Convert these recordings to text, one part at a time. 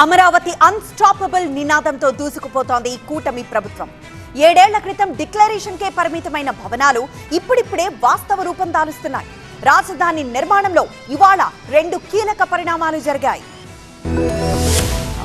Amaravati unstoppable నినాదంతో దూసుకుపోతోంది కూటమి ప్రభుత్వం. 7 ఏళ్ల క్రితం డిక్లరేషన్ కే పరిమితమైన భవనాలు ఇప్పుడిప్పుడే వాస్తవ రూపం దాలుస్తున్నాయి. రాజధాని నిర్మాణంలో ఇవాళ 2 కీలక పరిణామాలు జరిగాయి.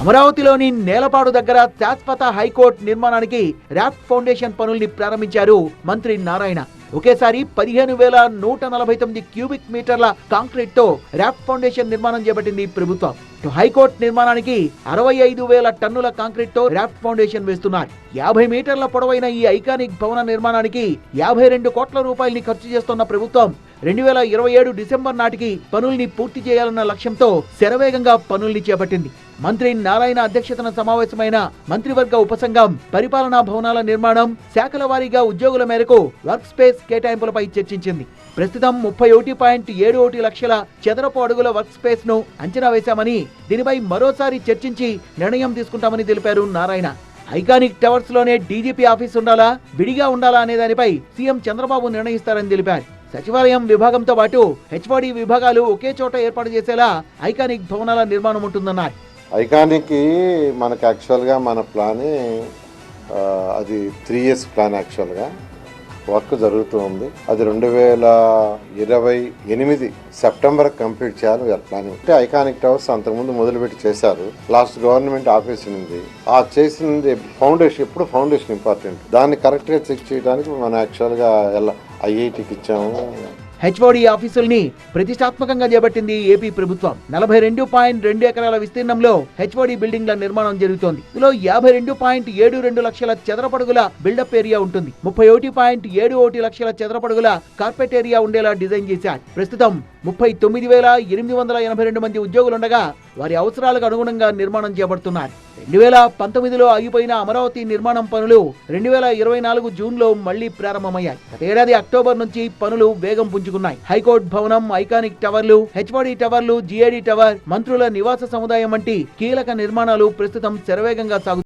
అమరావతిలోని నేలపాడు దగ్గర శాశ్వత హైకోర్టు నిర్మాణానికి ర్యాప్ ఫౌండేషన్ పనుల్ని ప్రారంభించారు మంత్రి నారాయణ. ఒకేసారి 15,149 క్యూబిక్ మీటర్ల కాంక్రీట్ తో ర్యాప్ ఫౌండేషన్ నిర్మాణం చేపట్టింది ప్రభుత్వం. హైకోర్టు నిర్మాణానికి 65,000 టన్నుల కాంక్రీట్ తో ర్యాప్ ఫౌండేషన్ వేస్తున్నారు. 50 మీటర్ల పొడవైన ఈ ఐకానిక్ భవన నిర్మాణానికి 52 కోట్ల రూపాయలని ఖర్చు చేస్తున్న ప్రభుత్వం 2027 డిసెంబర్ నాటికి పనుల్ని పూర్తి చేయాలన్న లక్ష్యంతో శరవేగంగా పనుల్ని చేపట్టింది. మంత్రి నారాయణ అధ్యక్షతన సమావేశమైన మంత్రివర్గ ఉపసంఘం పరిపాలనా భవనాల నిర్మాణం, శాఖల వారీగా ఉద్యోగుల మేరకు వర్క్ స్పేస్ కేటాయింపులపై చర్చించింది. ప్రస్తుతం 31.71 లక్షల చదరపు అడుగుల వర్క్ స్పేస్ ను అంచనా వేశామని, దీనిపై మరోసారి చర్చించి నిర్ణయం తీసుకుంటామని తెలిపారు నారాయణ. ఐకానిక్ టవర్స్ లోనే డీజీపీ ఆఫీస్ ఉండాలా, విడిగా ఉండాలా అనే దానిపై సీఎం చంద్రబాబు నిర్ణయిస్తారని తెలిపారు. సచివాలయం విభాగంతో పాటు హెచ్ఓడి విభాగాలు ఒకే చోట ఏర్పాటు చేసేలా ఐకానిక్ భవనాల నిర్మాణం ఉంటుందన్నారు. ఐకానిక్ మనకు యాక్చువల్గా మన ప్లానే అది 3 years ప్లాన్. యాక్చువల్గా వర్క్ జరుగుతూ ఉంది. అది 2028 సెప్టెంబర్ కంప్లీట్ చేయాలి ప్లానింగ్. అంటే ఐకానిక్ టవర్స్ అంతకుముందు మొదలుపెట్టి చేశారు. లాస్ట్ గవర్నమెంట్ ఆఫీస్ ఉంది. ఆ చేసింది ఫౌండేషన్. ఎప్పుడు ఫౌండేషన్ ఇంపార్టెంట్. దాన్ని కరెక్ట్గా చెక్ చేయడానికి మనం యాక్చువల్గా ఐఐటికి ఇచ్చాము. హెచ్ఓడి ఆఫీసుల్ని ప్రతిష్టాత్మకంగా చేపట్టింది ఏపీ ప్రభుత్వం. 42.2 ఎకరాల విస్తీర్ణంలో హెచ్ఓడి బిల్డింగ్ల నిర్మాణం జరుగుతోంది. ఇందులో 52.72 లక్షల చదరపడుగుల బిల్డప్ ఏరియా ఉంటుంది. 31.71 లక్షల చదరపడుగుల కార్పెట్ ఏరియా ఉండేలా డిజైన్ చేశారు. ప్రస్తుతం 39,882 మంది ఉద్యోగులుండగా వారి అవసరాలకు అనుగుణంగా నిర్మాణం చేపడుతున్నారు. 2019లో ఆగిపోయిన అమరావతి నిర్మాణం పనులు 2024 జూన్లో మళ్లీ ప్రారంభమయ్యాయి. గత ఏడాది అక్టోబర్ నుంచి పనులు వేగం పుంజుకున్నాయి. హైకోర్టు భవనం, ఐకానిక్ టవర్లు, హెచ్ఓడి టవర్లు, జీఏడీ టవర్, మంత్రుల నివాస సముదాయం వంటి కీలక నిర్మాణాలు ప్రస్తుతం శరవేగంగా సాగుతున్నాయి.